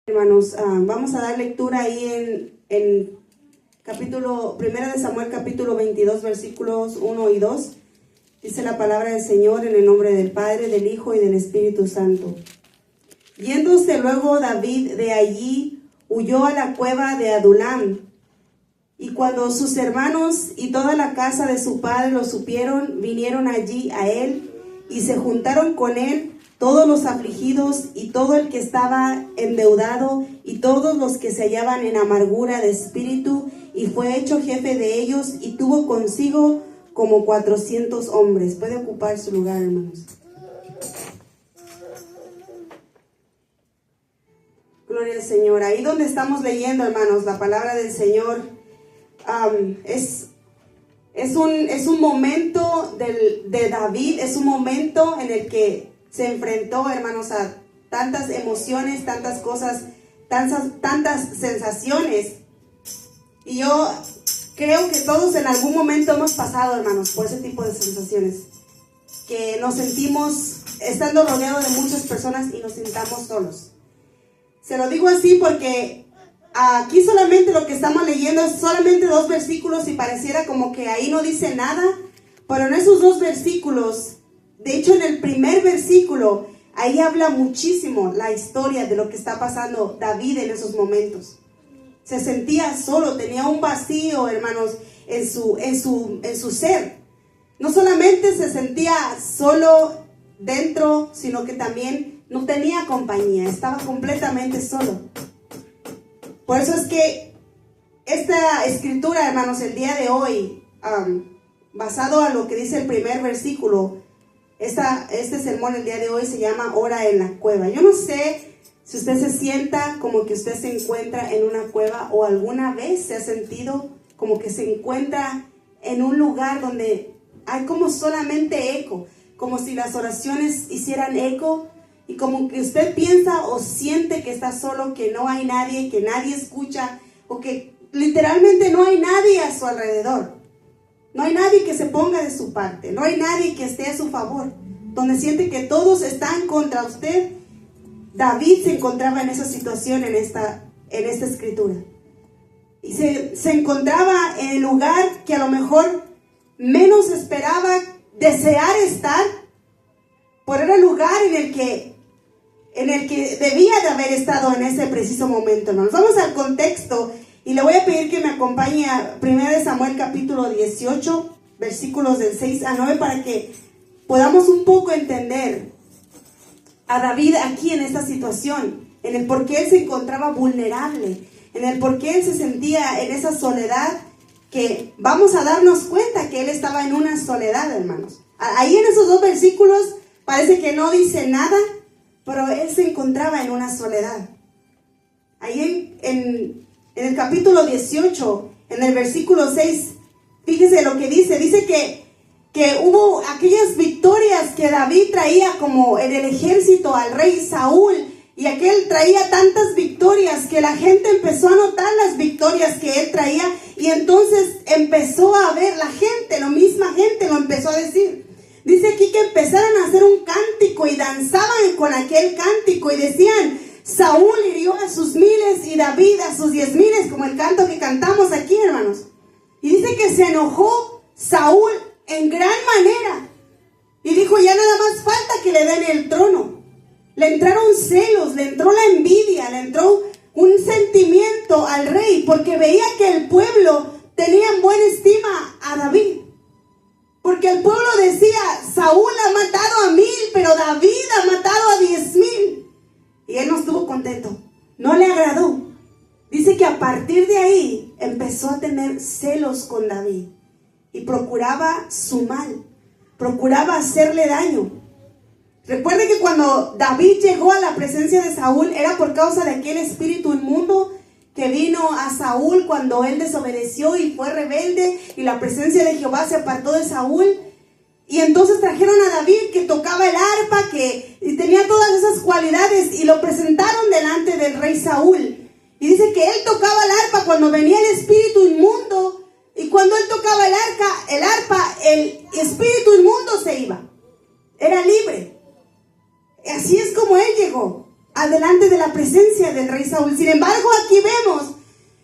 Hermanos, vamos a dar lectura ahí en capítulo 1 de Samuel, capítulo 22, versículos 1 y 2. Dice la palabra del Señor en el nombre del Padre, del Hijo y del Espíritu Santo. Yéndose luego David de allí, huyó a la cueva de Adulam. Y cuando sus hermanos y toda la casa de su padre lo supieron, vinieron allí a él y se juntaron con él todos los afligidos y todo el que estaba endeudado y todos los que se hallaban en amargura de espíritu, y fue hecho jefe de ellos y tuvo consigo como 400 hombres. Puede ocupar su lugar, hermanos. Gloria al Señor. Ahí donde estamos leyendo, hermanos, la palabra del Señor, es un momento de David, es un momento en el que se enfrentó, hermanos, a tantas emociones, tantas cosas, tantas sensaciones. Y yo creo que todos en algún momento hemos pasado, hermanos, por ese tipo de sensaciones. Que nos sentimos estando rodeados de muchas personas y nos sintamos solos. Se lo digo así porque aquí solamente lo que estamos leyendo es solamente 2 versículos y pareciera como que ahí no dice nada. Pero en esos 2 versículos, de hecho en el primer versículo, ahí habla muchísimo la historia de lo que está pasando David en esos momentos. Se sentía solo, tenía un vacío, hermanos, en su ser. No solamente se sentía solo dentro, sino que también no tenía compañía, estaba completamente solo. Por eso es que esta escritura, hermanos, el día de hoy, basado a lo que dice el primer versículo, este sermón el día de hoy se llama Ora en la cueva. Yo no sé si usted se sienta como que usted se encuentra en una cueva o alguna vez se ha sentido como que se encuentra en un lugar donde hay como solamente eco, como si las oraciones hicieran eco y como que usted piensa o siente que está solo, que no hay nadie, que nadie escucha o que literalmente no hay nadie a su alrededor. No hay nadie que se ponga de su parte, no hay nadie que esté a su favor, donde siente que todos están contra usted. David se encontraba en esa situación en esta escritura. Y se encontraba en el lugar que a lo mejor menos esperaba desear estar, pero era el lugar en el que debía de haber estado en ese preciso momento. Nos vamos al contexto y le voy a pedir que me acompañe a 1 de Samuel capítulo 18, versículos del 6 a 9, para que podamos un poco entender a David aquí en esta situación, en el por qué él se encontraba vulnerable, en el por qué él se sentía en esa soledad, que vamos a darnos cuenta que él estaba en una soledad, hermanos. Ahí en esos 2 versículos parece que no dice nada, pero él se encontraba en una soledad. Ahí en el capítulo 18, en el versículo 6, fíjese lo que dice que hubo aquellas victorias que David traía como en el ejército al rey Saúl, y aquel traía tantas victorias que la gente empezó a notar las victorias que él traía, y entonces empezó a ver la gente, la misma gente lo empezó a decir. Dice aquí que empezaron a hacer un cántico y danzaban con aquel cántico y decían: Saúl hirió a sus 1000 y David a sus 10,000, como el canto que cantamos aquí, hermanos. Y dice que se enojó Saúl en gran manera y dijo: ya nada más falta que le den el trono. Le entraron celos, le entró la envidia, le entró un sentimiento al rey, porque veía que el pueblo tenía en buena estima a David. Porque el pueblo decía: Saúl ha matado a 1000, pero David ha matado a 10,000. Y él no estuvo contento, no le agradó. Dice que a partir de ahí empezó a tener celos con David y procuraba su mal, procuraba hacerle daño. Recuerde que cuando David llegó a la presencia de Saúl era por causa de aquel espíritu inmundo que vino a Saúl cuando él desobedeció y fue rebelde, y la presencia de Jehová se apartó de Saúl. Y entonces trajeron a David, que tocaba el arpa, y tenía todas esas cualidades, y lo presentaron delante del rey Saúl. Y dice que él tocaba el arpa cuando venía el espíritu inmundo, y cuando él tocaba el arpa, el espíritu inmundo se iba. Era libre. Así es como él llegó adelante de la presencia del rey Saúl. Sin embargo, aquí vemos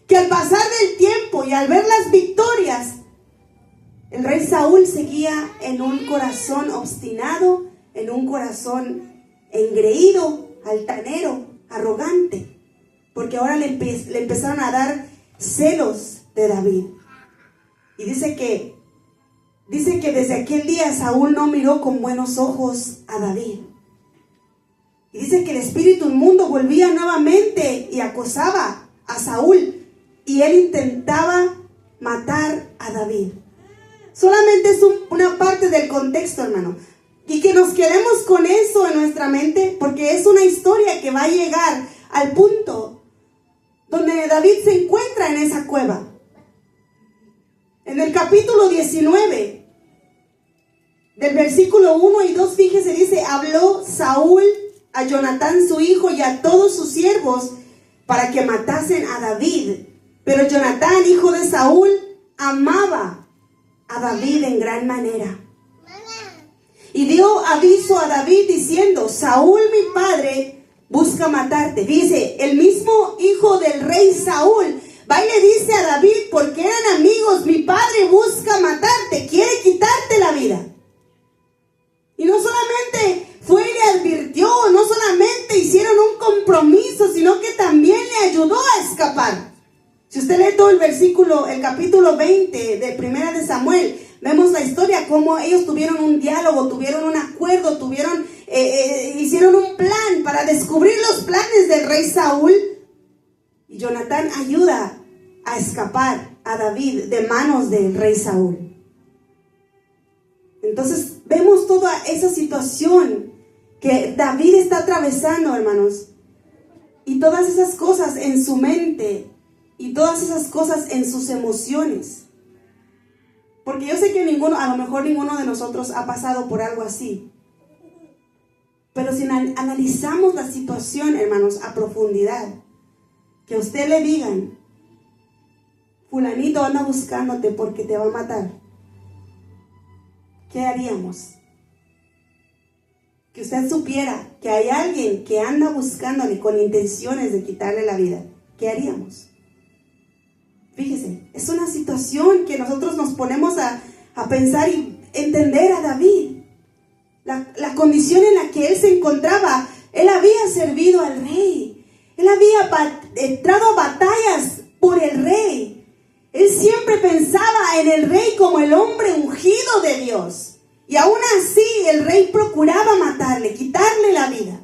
que al pasar del tiempo y al ver las victorias, el rey Saúl seguía en un corazón obstinado, en un corazón engreído, altanero, arrogante, porque ahora le empezaron a dar celos de David. Y dice que desde aquel día Saúl no miró con buenos ojos a David. Y dice que el espíritu inmundo volvía nuevamente y acosaba a Saúl, y él intentaba matar a David. Solamente es una parte del contexto, hermano. Y que nos quedemos con eso en nuestra mente, porque es una historia que va a llegar al punto donde David se encuentra en esa cueva. En el capítulo 19, del versículo 1 y 2, fíjese, dice: habló Saúl a Jonatán su hijo y a todos sus siervos para que matasen a David. Pero Jonatán, hijo de Saúl, amaba a David en gran manera. Y dio aviso a David diciendo: Saúl mi padre busca matarte. Dice, el mismo hijo del rey Saúl va y le dice a David, porque eran amigos: mi padre busca matarte, quiere quitarte la vida. Y no solamente fue y le advirtió, no solamente hicieron un compromiso, sino que también le ayudó a escapar. Si usted lee todo el capítulo 20 de Primera de Samuel, vemos la historia, cómo ellos tuvieron un diálogo, tuvieron un acuerdo, hicieron un plan para descubrir los planes del rey Saúl. Y Jonatán ayuda a escapar a David de manos del rey Saúl. Entonces vemos toda esa situación que David está atravesando, hermanos. Y todas esas cosas en su mente, y todas esas cosas en sus emociones. Porque yo sé que a lo mejor ninguno de nosotros ha pasado por algo así. Pero si analizamos la situación, hermanos, a profundidad, que a usted le digan: fulanito anda buscándote porque te va a matar, ¿qué haríamos? Que usted supiera que hay alguien que anda buscándole con intenciones de quitarle la vida, ¿qué haríamos? Fíjese, es una situación que nosotros nos ponemos a pensar y entender a David. La condición en la que él se encontraba. Él había servido al rey. Él había entrado a batallas por el rey. Él siempre pensaba en el rey como el hombre ungido de Dios. Y aún así el rey procuraba matarle, quitarle la vida.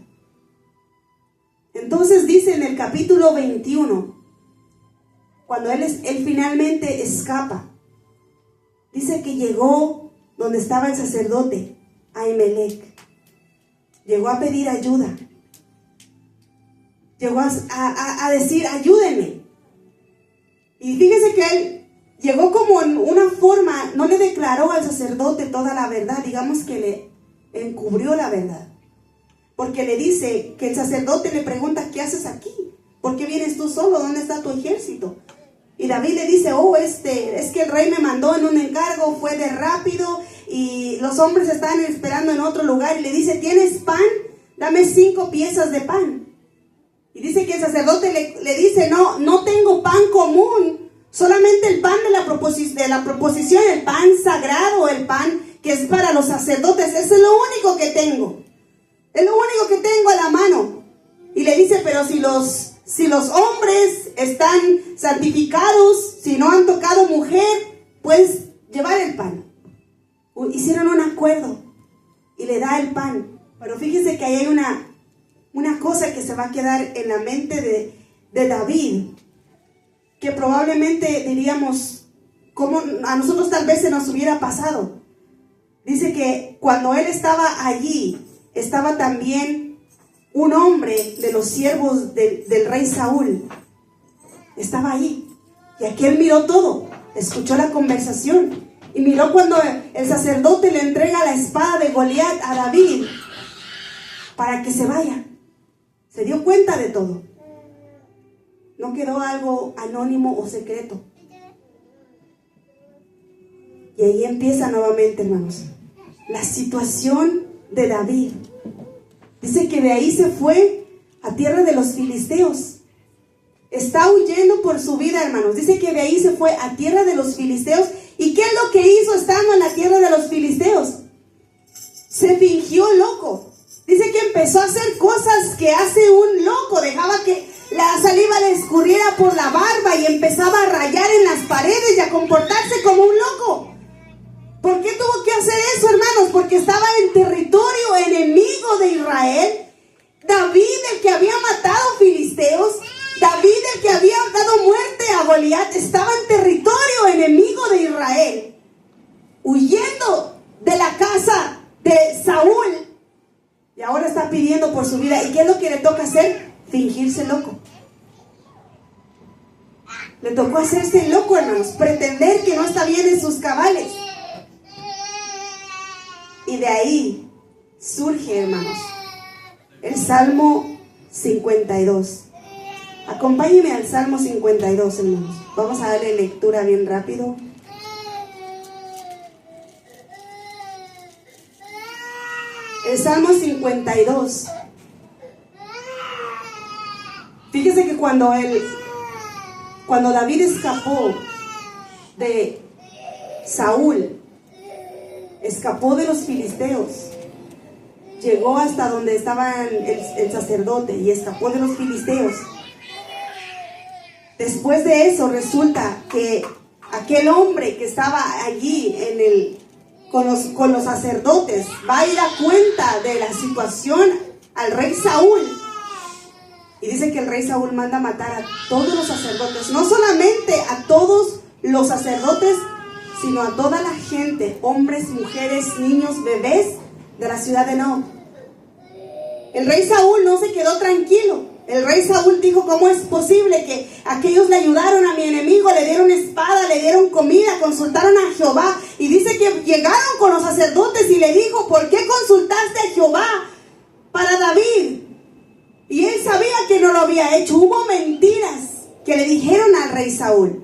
Entonces dice en el capítulo 21, cuando él finalmente escapa, dice que llegó donde estaba el sacerdote Ahimelech. Llegó a pedir ayuda. Llegó a decir: ayúdenme. Y fíjese que él llegó como en una forma, no le declaró al sacerdote toda la verdad, digamos que le encubrió la verdad. Porque le dice que el sacerdote le pregunta: ¿qué haces aquí? ¿Por qué vienes tú solo? ¿Dónde está tu ejército? Y David le dice: es que el rey me mandó en un encargo, fue de rápido y los hombres estaban esperando en otro lugar. Y le dice: ¿tienes pan? Dame 5 piezas de pan. Y dice que el sacerdote le dice: no tengo pan común, solamente el pan de la proposición, el pan sagrado, el pan que es para los sacerdotes. Eso es lo único que tengo. Es lo único que tengo a la mano. Y le dice: pero si los hombres están santificados, si no han tocado mujer, puedes llevar el pan. Hicieron un acuerdo y le da el pan. Pero fíjese que ahí hay una cosa que se va a quedar en la mente de David, que probablemente diríamos, como a nosotros tal vez se nos hubiera pasado. Dice que cuando él estaba allí, estaba también un hombre de los siervos del rey Saúl. Estaba ahí. Y aquí él miró todo. Escuchó la conversación. Y miró cuando el sacerdote le entrega la espada de Goliat a David para que se vaya. Se dio cuenta de todo. No quedó algo anónimo o secreto. Y ahí empieza nuevamente, hermanos, la situación de David. Dice que de ahí se fue a tierra de los filisteos. Está huyendo por su vida, hermanos. Dice que de ahí se fue a tierra de los filisteos. ¿Y qué es lo que hizo estando en la tierra de los filisteos? Se fingió loco. Dice que empezó a hacer cosas que hace un loco. Dejaba que la saliva le escurriera por la barba y empezaba a rayar en las paredes y a comportarse como un loco. ¿Por qué tuvo que hacer eso, hermanos? Porque estaba en territorio enemigo de Israel. David, el que había matado filisteos, David, el que había dado muerte a Goliat, estaba en territorio enemigo de Israel, huyendo de la casa de Saúl, y ahora está pidiendo por su vida. ¿Y qué es lo que le toca hacer? Fingirse loco. Le tocó hacerse loco, hermanos, pretender que no está bien en sus cabales. Y de ahí surge, hermanos, el Salmo 52. Acompáñenme al Salmo 52, hermanos. Vamos a darle lectura bien rápido. El Salmo 52. Fíjese que cuando David escapó de Saúl, escapó de los filisteos, llegó hasta donde estaba el sacerdote y escapó de los filisteos. Después de eso resulta que aquel hombre que estaba allí con los sacerdotes va y da cuenta de la situación al rey Saúl. Y dice que el rey Saúl manda matar a todos los sacerdotes, no solamente a todos los sacerdotes, sino a toda la gente, hombres, mujeres, niños, bebés de la ciudad de Nob. El rey Saúl no se quedó tranquilo. El rey Saúl dijo: ¿cómo es posible que aquellos le ayudaron a mi enemigo, le dieron espada, le dieron comida, consultaron a Jehová? Y dice que llegaron con los sacerdotes y le dijo: ¿por qué consultaste a Jehová para David? Y él sabía que no lo había hecho. Hubo mentiras que le dijeron al rey Saúl.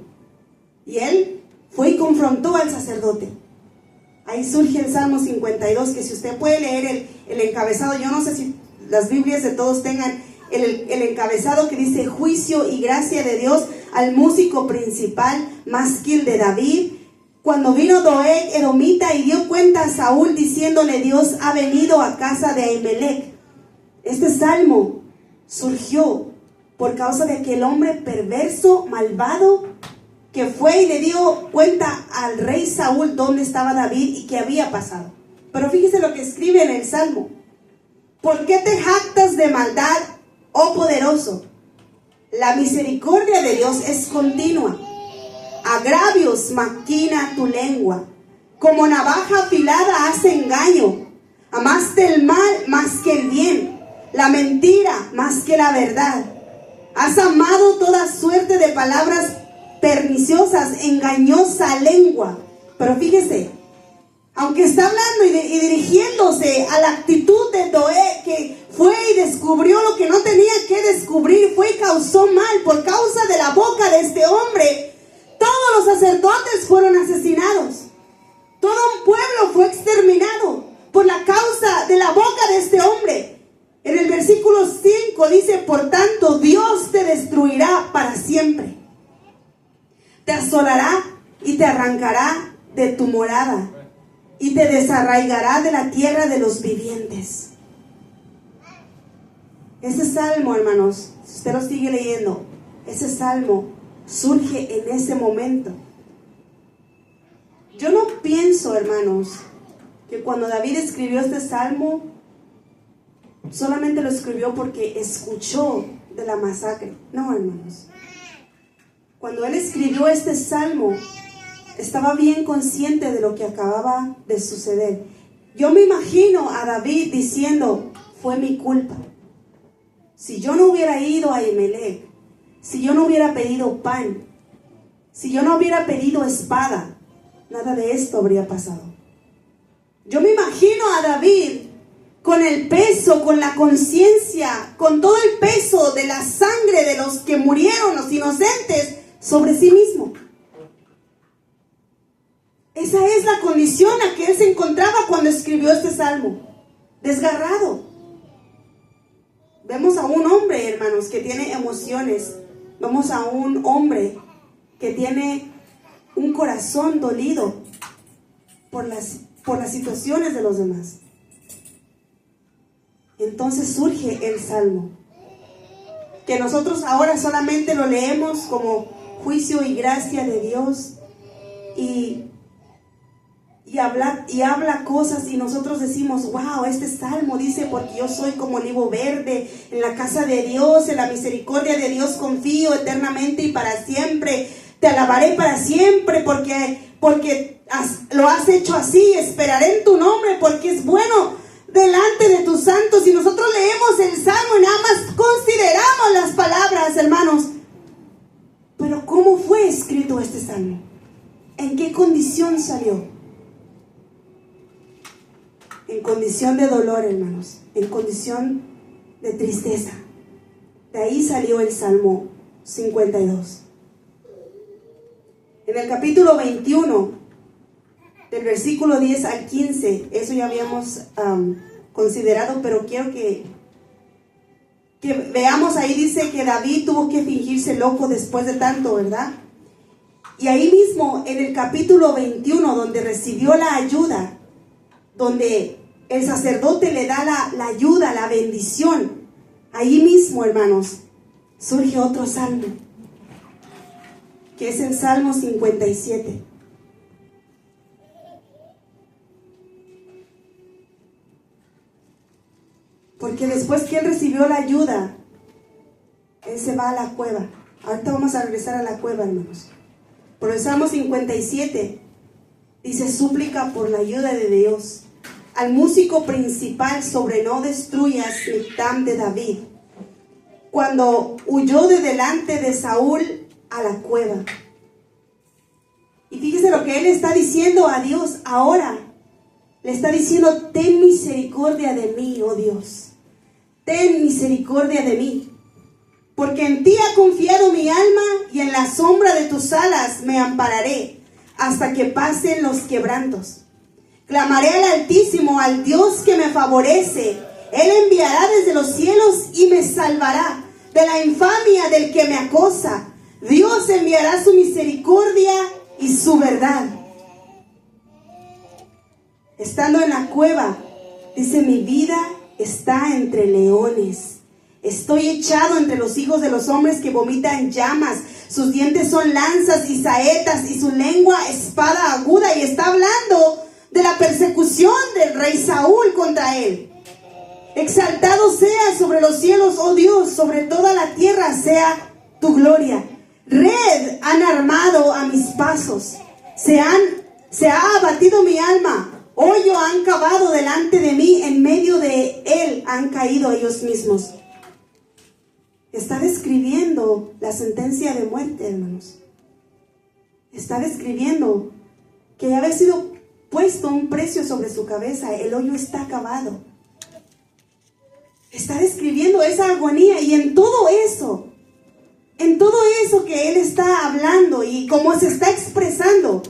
Y él fue y confrontó al sacerdote. Ahí surge el Salmo 52, que si usted puede leer el encabezado, yo no sé si las Biblias de todos tengan el encabezado que dice: juicio y gracia de Dios al músico principal, masquil de David. Cuando vino Doeg edomita y dio cuenta a Saúl diciéndole: Dios ha venido a casa de Ahimelech. Este salmo surgió por causa de aquel hombre perverso, malvado, que fue y le dio cuenta al rey Saúl dónde estaba David y qué había pasado. Pero fíjese lo que escribe en el salmo: ¿por qué te jactas de maldad, oh poderoso? La misericordia de Dios es continua. Agravios maquina tu lengua. Como navaja afilada hace engaño. Amaste el mal más que el bien, la mentira más que la verdad. Has amado toda suerte de palabras perniciosas, engañosa lengua. Pero fíjese, aunque está hablando y dirigiéndose a la actitud de Doeg, que fue y descubrió lo que no tenía que descubrir, fue y causó mal por causa de la boca de este hombre, todos los sacerdotes fueron asesinados. Todo un pueblo fue exterminado por la causa de la boca de este hombre. En el versículo 5 dice: por tanto, Dios te destruirá para siempre. Te asolará y te arrancará de tu morada y te desarraigará de la tierra de los vivientes. Ese salmo, hermanos, si usted lo sigue leyendo, ese salmo surge en ese momento. Yo no pienso, hermanos, que cuando David escribió este salmo, solamente lo escribió porque escuchó de la masacre. No, hermanos. Cuando él escribió este salmo, estaba bien consciente de lo que acababa de suceder. Yo me imagino a David diciendo: fue mi culpa. Si yo no hubiera ido a Ahimelech, si yo no hubiera pedido pan, si yo no hubiera pedido espada, nada de esto habría pasado. Yo me imagino a David con el peso, con la conciencia, con todo el peso de la sangre de los que murieron, los inocentes, sobre sí mismo. Esa es la condición a que él se encontraba cuando escribió este salmo. Desgarrado, Vemos a un hombre, hermanos, que tiene emociones. Vemos a un hombre que tiene un corazón dolido por las situaciones de los demás. Entonces surge el Salmo, que nosotros ahora solamente lo leemos como juicio y gracia de Dios, y habla cosas, y nosotros decimos, wow, este salmo dice, porque yo soy como olivo verde en la casa de Dios, en la misericordia de Dios confío eternamente y para siempre, te alabaré para siempre, porque lo has hecho así, esperaré en tu nombre, porque es bueno delante de tus santos. Y nosotros leemos el salmo y nada más consideramos las palabras, hermanos. Pero ¿cómo fue escrito este salmo? ¿En qué condición salió? En condición de dolor, hermanos, en condición de tristeza. De ahí salió el Salmo 52. En el capítulo 21, del versículo 10 al 15, eso ya habíamos considerado, pero quiero que veamos, ahí dice que David tuvo que fingirse loco después de tanto, ¿verdad? Y ahí mismo, en el capítulo 21, donde recibió la ayuda, donde el sacerdote le da la ayuda, la bendición, ahí mismo, hermanos, surge otro salmo, que es el Salmo 57. Porque después que él recibió la ayuda, él se va a la cueva. Ahorita vamos a regresar a la cueva, hermanos. Pero el Salmo 57 dice, súplica por la ayuda de Dios. Al músico principal sobre no destruyas Mictam de David, cuando huyó de delante de Saúl a la cueva. Y fíjese lo que él está diciendo a Dios ahora. Le está diciendo, ten misericordia de mí, oh Dios. Ten misericordia de mí. Porque en ti ha confiado mi alma y en la sombra de tus alas me ampararé hasta que pasen los quebrantos. Clamaré al Altísimo, al Dios que me favorece. Él enviará desde los cielos y me salvará de la infamia del que me acosa. Dios enviará su misericordia y su verdad. Estando en la cueva, dice, mi vida está entre leones. Estoy echado entre los hijos de los hombres que vomitan llamas. Sus dientes son lanzas y saetas y su lengua espada aguda. Y está hablando de la persecución del rey Saúl contra él. Exaltado sea sobre los cielos, oh Dios, sobre toda la tierra sea tu gloria. Red han armado a mis pasos. Se ha abatido mi alma. Hoyo han cavado delante de mí, en medio de él han caído ellos mismos. Está describiendo la sentencia de muerte, hermanos. Está describiendo que había sido puesto un precio sobre su cabeza. El hoyo está cavado. Está describiendo esa agonía, y en todo eso que él está hablando y cómo se está expresando,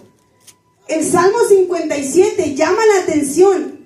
el Salmo 57 llama la atención,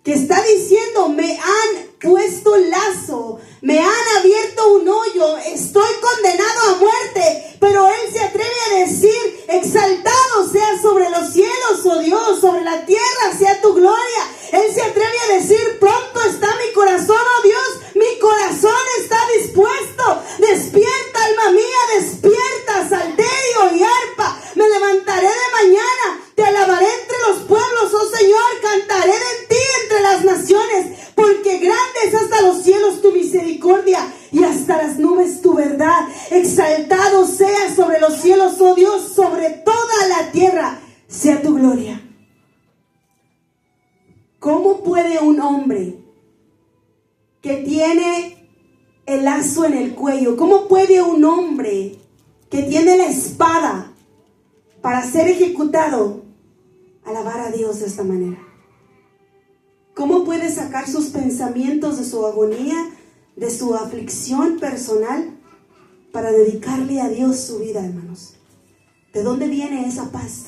que está diciendo, me han puesto lazo, me han abierto un hoyo, estoy condenado a muerte, pero él se atreve a decir, exaltado sea sobre los cielos, oh Dios, sobre la tierra sea tu gloria. Él se atreve a decir, pronto está mi corazón, oh Dios, mi corazón está dispuesto. Despierta, alma mía, despierta, salterio y arpa. Me levantaré de mañana, te alabaré entre los pueblos, oh Señor, cantaré de ti entre las naciones, porque grande es hasta los cielos tu misericordia y hasta las nubes tu verdad. Exaltado sea sobre los cielos, oh Dios, sobre toda la tierra sea tu gloria. ¿Cómo puede un hombre que tiene el lazo en el cuello, cómo puede un hombre que tiene la espada para ser ejecutado alabar a Dios de esta manera? ¿Cómo puede sacar sus pensamientos de su agonía, de su aflicción personal, para dedicarle a Dios su vida, hermanos? ¿De dónde viene esa paz?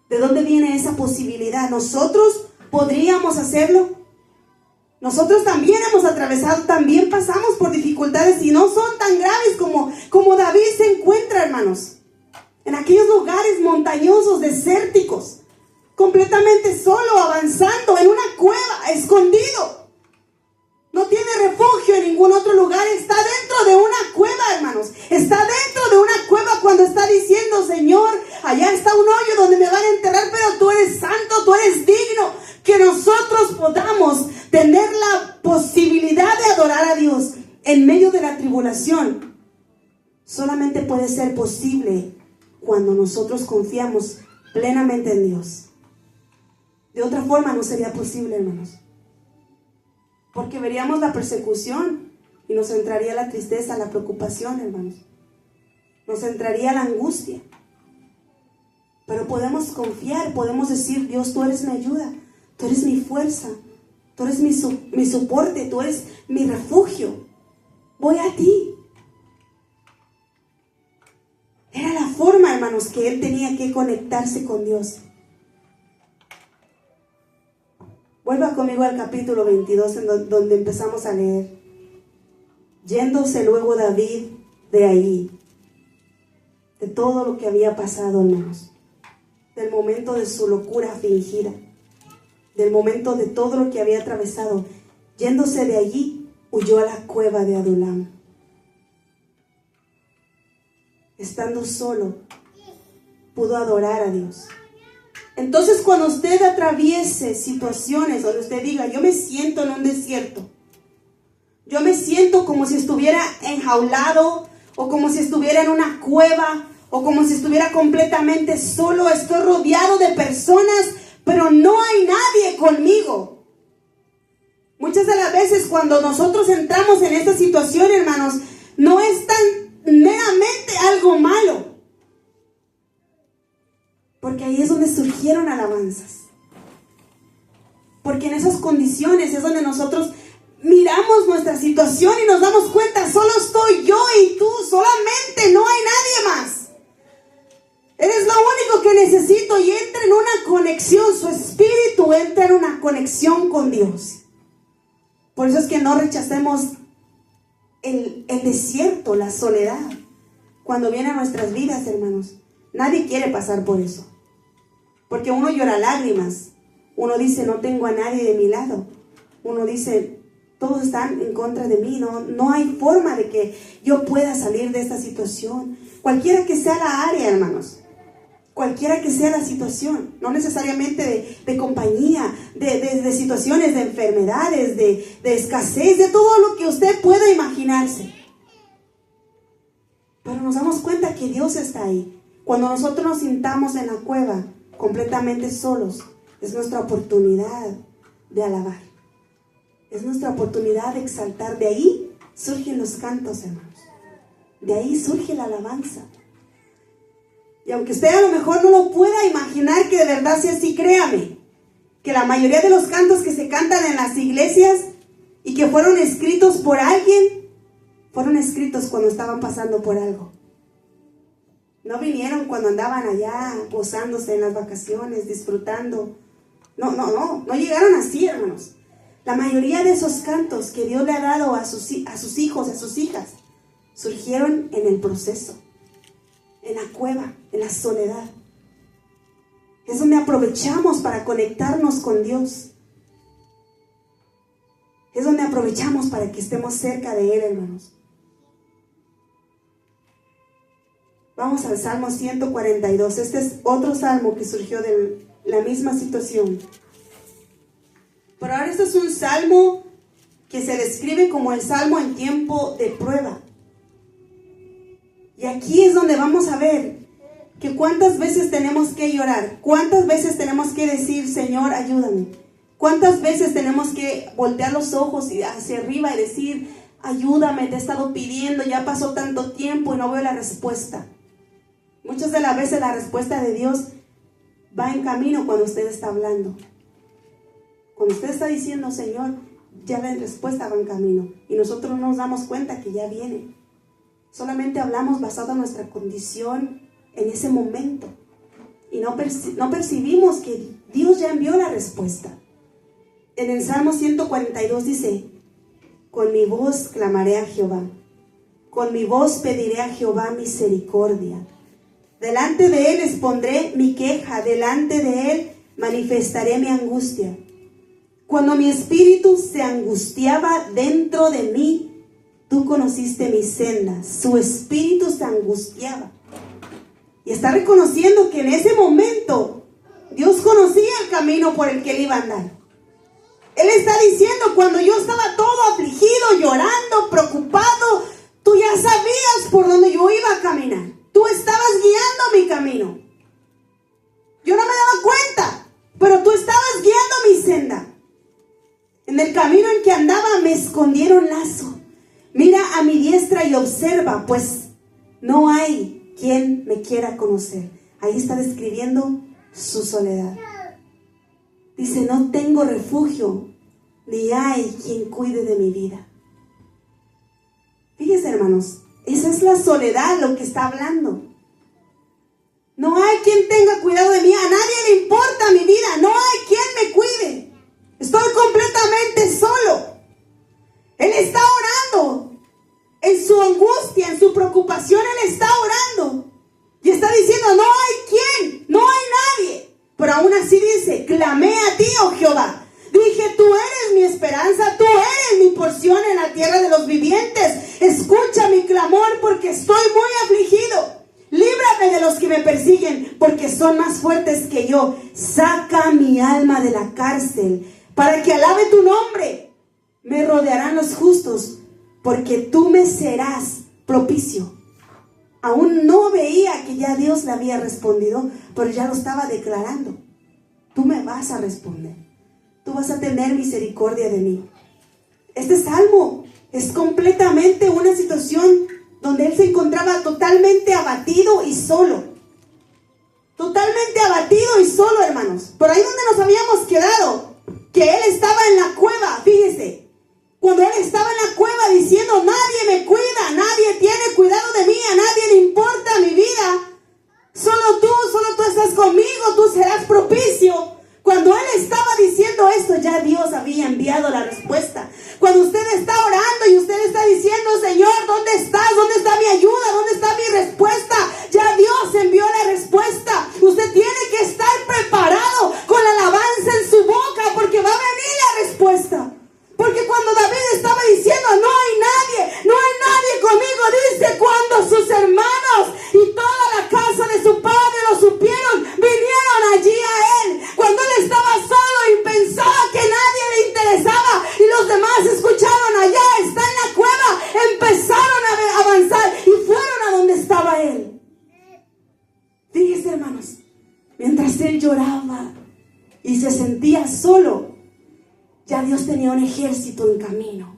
¿De dónde viene esa posibilidad? ¿Nosotros podríamos hacerlo? Nosotros también hemos atravesado, también pasamos por dificultades y no son tan graves como David se encuentra, hermanos. En aquellos lugares montañosos, desérticos, completamente solo, avanzando en una cueva, escondido. No tiene refugio en ningún otro lugar, está dentro de una cueva, hermanos. Está dentro de una cueva cuando está diciendo, Señor, allá está un hoyo donde me van a enterrar, pero tú eres santo, tú eres digno. Que nosotros podamos tener la posibilidad de adorar a Dios en medio de la tribulación. Solamente puede ser posible cuando nosotros confiamos plenamente en Dios. De otra forma no sería posible, hermanos. Porque veríamos la persecución y nos entraría la tristeza, la preocupación, hermanos. Nos entraría la angustia. Pero podemos confiar, podemos decir, Dios, tú eres mi ayuda, tú eres mi fuerza, tú eres mi soporte, tú eres mi refugio. Voy a ti. Era la forma, hermanos, que él tenía que conectarse con Dios. Vuelva conmigo al capítulo 22, donde empezamos a leer. Yéndose luego David de ahí, de todo lo que había pasado, hermanos, del momento de su locura fingida, del momento de todo lo que había atravesado, yéndose de allí, huyó a la cueva de Adulam. Estando solo, pudo adorar a Dios. Entonces, cuando usted atraviese situaciones donde usted diga, yo me siento en un desierto, yo me siento como si estuviera enjaulado, o como si estuviera en una cueva, o como si estuviera completamente solo, estoy rodeado de personas, pero no hay nadie conmigo. Muchas de las veces cuando nosotros entramos en esta situación, hermanos, no es tan meramente algo malo. Porque ahí es donde surgieron alabanzas. Porque en esas condiciones es donde nosotros miramos nuestra situación y nos damos cuenta, solo estoy yo y tú, solamente no hay nadie más. Eres lo único que necesito, y entra en una conexión, su espíritu entra en una conexión con Dios. Por eso es que no rechacemos el desierto, la soledad, cuando viene a nuestras vidas, hermanos. Nadie quiere pasar por eso. Porque uno llora lágrimas. Uno dice, no tengo a nadie de mi lado. Uno dice, todos están en contra de mí. No hay forma de que yo pueda salir de esta situación. Cualquiera que sea la área, hermanos. Cualquiera que sea la situación. No necesariamente de compañía, de situaciones, de enfermedades, de escasez, de todo lo que usted pueda imaginarse. Pero nos damos cuenta que Dios está ahí. Cuando nosotros nos sintamos en la cueva, completamente solos, es nuestra oportunidad de alabar. Es nuestra oportunidad de exaltar. De ahí surgen los cantos, hermanos. De ahí surge la alabanza. Y aunque usted a lo mejor no lo pueda imaginar que de verdad sea así, créame, que la mayoría de los cantos que se cantan en las iglesias y que fueron escritos por alguien, fueron escritos cuando estaban pasando por algo. No vinieron cuando andaban allá gozándose en las vacaciones, disfrutando. No llegaron así, hermanos. La mayoría de esos cantos que Dios le ha dado a sus hijos, a sus hijas, surgieron en el proceso, en la cueva, en la soledad. Es donde aprovechamos para conectarnos con Dios. Es donde aprovechamos para que estemos cerca de Él, hermanos. Vamos al Salmo 142. Este es otro salmo que surgió de la misma situación. Pero ahora este es un salmo que se describe como el salmo en tiempo de prueba. Y aquí es donde vamos a ver que cuántas veces tenemos que llorar, cuántas veces tenemos que decir, Señor, ayúdame. Cuántas veces tenemos que voltear los ojos hacia arriba y decir, ayúdame, te he estado pidiendo, ya pasó tanto tiempo y no veo la respuesta. Muchas de las veces la respuesta de Dios va en camino cuando usted está hablando. Cuando usted está diciendo, Señor, ya la respuesta va en camino. Y nosotros no nos damos cuenta que ya viene. Solamente hablamos basado en nuestra condición en ese momento. Y no percibimos que Dios ya envió la respuesta. En el Salmo 142 dice: con mi voz clamaré a Jehová, con mi voz pediré a Jehová misericordia. Delante de él expondré mi queja, delante de él manifestaré mi angustia. Cuando mi espíritu se angustiaba dentro de mí, tú conociste mis sendas. Su espíritu se angustiaba. Y está reconociendo que en ese momento Dios conocía el camino por el que él iba a andar. Él está diciendo: cuando yo estaba todo afligido, llorando, preocupado, tú ya sabías por dónde yo iba a caminar. Tú estabas guiando mi camino. Yo no me daba cuenta, pero tú estabas guiando mi senda. En el camino en que andaba me escondieron lazo. Mira a mi diestra y observa, pues no hay quien me quiera conocer. Ahí está describiendo su soledad. Dice: no tengo refugio, ni hay quien cuide de mi vida. Fíjense, hermanos, esa es la soledad lo que está hablando. No hay quien tenga cuidado de mí, a nadie le importa mi vida, no hay quien me cuide. Estoy completamente solo. Él está orando. En su angustia, en su preocupación, él está orando. Y está diciendo: no hay quien, no hay nadie. Pero aún así dice: clamé a ti, oh Jehová. Dije: tú eres mi esperanza, tú eres mi porción en la tierra de los vivientes. Escucha mi clamor porque estoy muy afligido. Líbrame de los que me persiguen porque son más fuertes que yo. Saca mi alma de la cárcel para que alabe tu nombre. Me rodearán los justos porque tú me serás propicio. Aún no veía que ya Dios le había respondido, pero ya lo estaba declarando. Tú me vas a responder. Tú vas a tener misericordia de mí. Este salmo es completamente una situación donde él se encontraba totalmente abatido y solo. Totalmente abatido y solo, hermanos. Por ahí donde nos habíamos quedado, que él estaba en la cueva, fíjese. Cuando él estaba en la cueva diciendo: nadie me cuida, nadie tiene cuidado de mí, a nadie le importa mi vida. Solo tú estás conmigo, tú serás propicio. Cuando él estaba diciendo esto, ya Dios había enviado la respuesta. Cuando usted está orando y usted está diciendo: Señor, ¿dónde estás? ¿Dónde está mi ayuda? ¿Dónde está mi respuesta? Ya Dios envió la respuesta. Usted tiene que estar preparado con la alabanza en su boca, porque va a venir la respuesta. Porque cuando David estaba diciendo: no hay nadie conmigo, dice: cuando sus hermanos y toda la casa de su padre lo supieron, vinieron allí a él. Cuando él estaba solo y pensaba que nadie le interesaba y los demás escucharon: allá está en la cueva, empezaron a avanzar y fueron a donde estaba él. Fíjense, hermanos, mientras él lloraba y se sentía solo, ya Dios tenía un ejército en camino.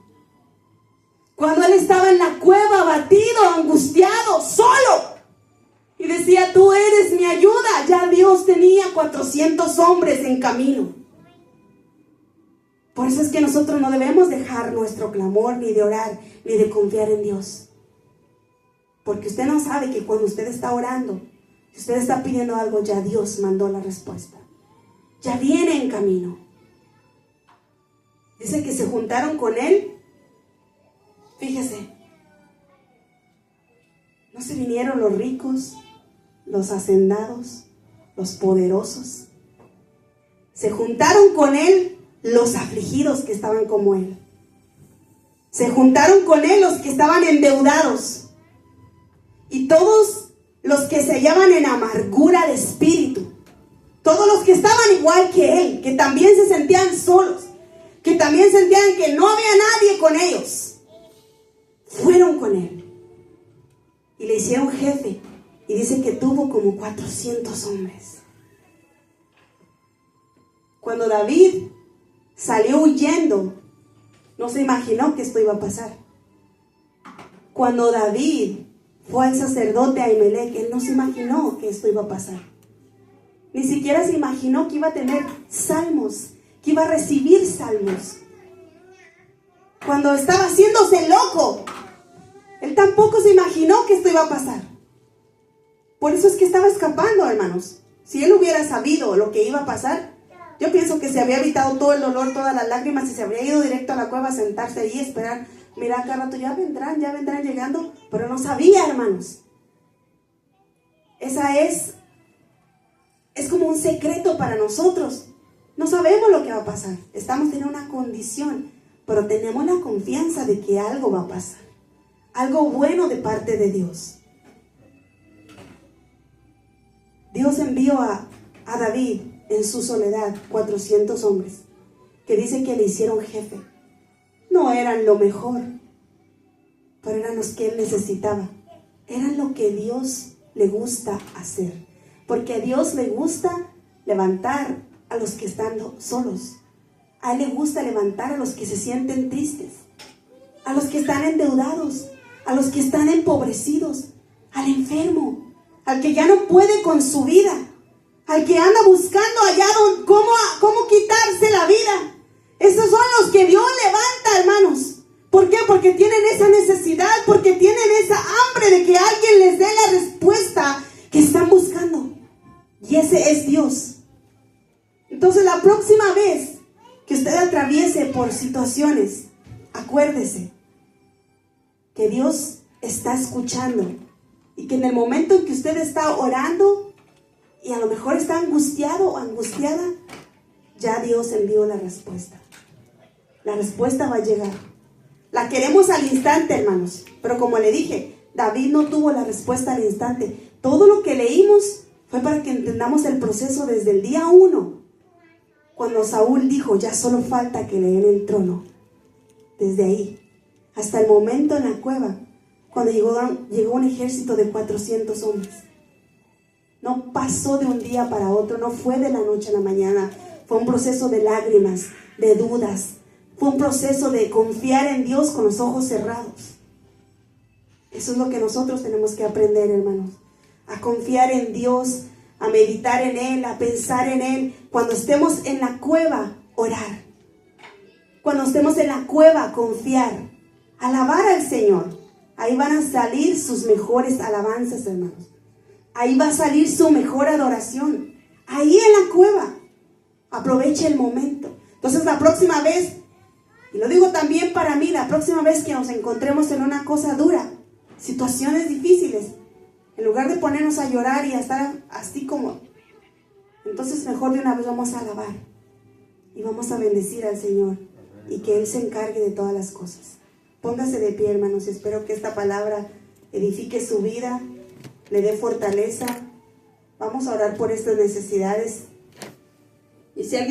Cuando él estaba en la cueva, abatido, angustiado, solo, y decía: tú eres mi ayuda, ya Dios tenía 400 hombres en camino. Por eso es que nosotros no debemos dejar nuestro clamor, ni de orar, ni de confiar en Dios. Porque usted no sabe que cuando usted está orando, si usted está pidiendo algo, ya Dios mandó la respuesta. Ya viene en camino. Dice que se juntaron con él. Fíjese, no se vinieron los ricos, los hacendados, los poderosos. Se juntaron con él los afligidos que estaban como él. Se juntaron con él los que estaban endeudados. Y todos los que se hallaban en amargura de espíritu. Todos los que estaban igual que él, que también se sentían solos, que también sentían que no había nadie con ellos, fueron con él y le hicieron jefe. Y dice que tuvo como 400 hombres. Cuando David salió huyendo, no se imaginó que esto iba a pasar. Cuando David fue al sacerdote Ahimelech, él no se imaginó que esto iba a pasar. Ni siquiera se imaginó que iba a tener salmos, que iba a recibir salmos. Cuando estaba haciéndose loco, él tampoco se imaginó que esto iba a pasar. Por eso es que estaba escapando, hermanos. Si él hubiera sabido lo que iba a pasar, Yo pienso que se había evitado todo el dolor, todas las lágrimas y se habría ido directo a la cueva a sentarse ahí y esperar. Mira, cada rato ya vendrán llegando, pero no sabía, hermanos. Esa es como un secreto para nosotros. No sabemos lo que va a pasar. Estamos en una condición, pero tenemos la confianza de que algo va a pasar. Algo bueno de parte de Dios. Dios envió a David en su soledad 400 hombres que dice que le hicieron jefe. No eran lo mejor, pero eran los que él necesitaba. Eran lo que Dios le gusta hacer. Porque a Dios le gusta levantar a los que están solos. A Él le gusta levantar a los que se sienten tristes, a los que están endeudados, a los que están empobrecidos, al enfermo, al que ya no puede con su vida, al que anda buscando allá cómo quitarse la vida. Esos son los que Dios levanta, hermanos. ¿Por qué? Porque tienen esa necesidad, porque tienen esa hambre de que alguien les dé la respuesta que están buscando. Y ese es Dios. Entonces, la próxima vez que usted atraviese por situaciones, acuérdese que Dios está escuchando y que en el momento en que usted está orando y a lo mejor está angustiado o angustiada, ya Dios envió la respuesta. La respuesta va a llegar. La queremos al instante, hermanos. Pero como le dije, David no tuvo la respuesta al instante. Todo lo que leímos fue para que entendamos el proceso desde el día 1. Cuando Saúl dijo, ya solo falta que le den el trono. Desde ahí, hasta el momento en la cueva, cuando llegó un ejército de 400 hombres. No pasó de un día para otro, no fue de la noche a la mañana. Fue un proceso de lágrimas, de dudas. Fue un proceso de confiar en Dios con los ojos cerrados. Eso es lo que nosotros tenemos que aprender, hermanos. A confiar en Dios, a meditar en Él, a pensar en Él. Cuando estemos en la cueva, orar. Cuando estemos en la cueva, confiar. Alabar al Señor. Ahí van a salir sus mejores alabanzas, hermanos. Ahí va a salir su mejor adoración. Ahí en la cueva. Aproveche el momento. Entonces la próxima vez, y lo digo también para mí, la próxima vez que nos encontremos en una cosa dura, situaciones difíciles, en lugar de ponernos a llorar y a estar así como, entonces mejor de una vez vamos a alabar y vamos a bendecir al Señor y que Él se encargue de todas las cosas. Póngase de pie, hermanos, y espero que esta palabra edifique su vida, le dé fortaleza. Vamos a orar por estas necesidades. Y si alguien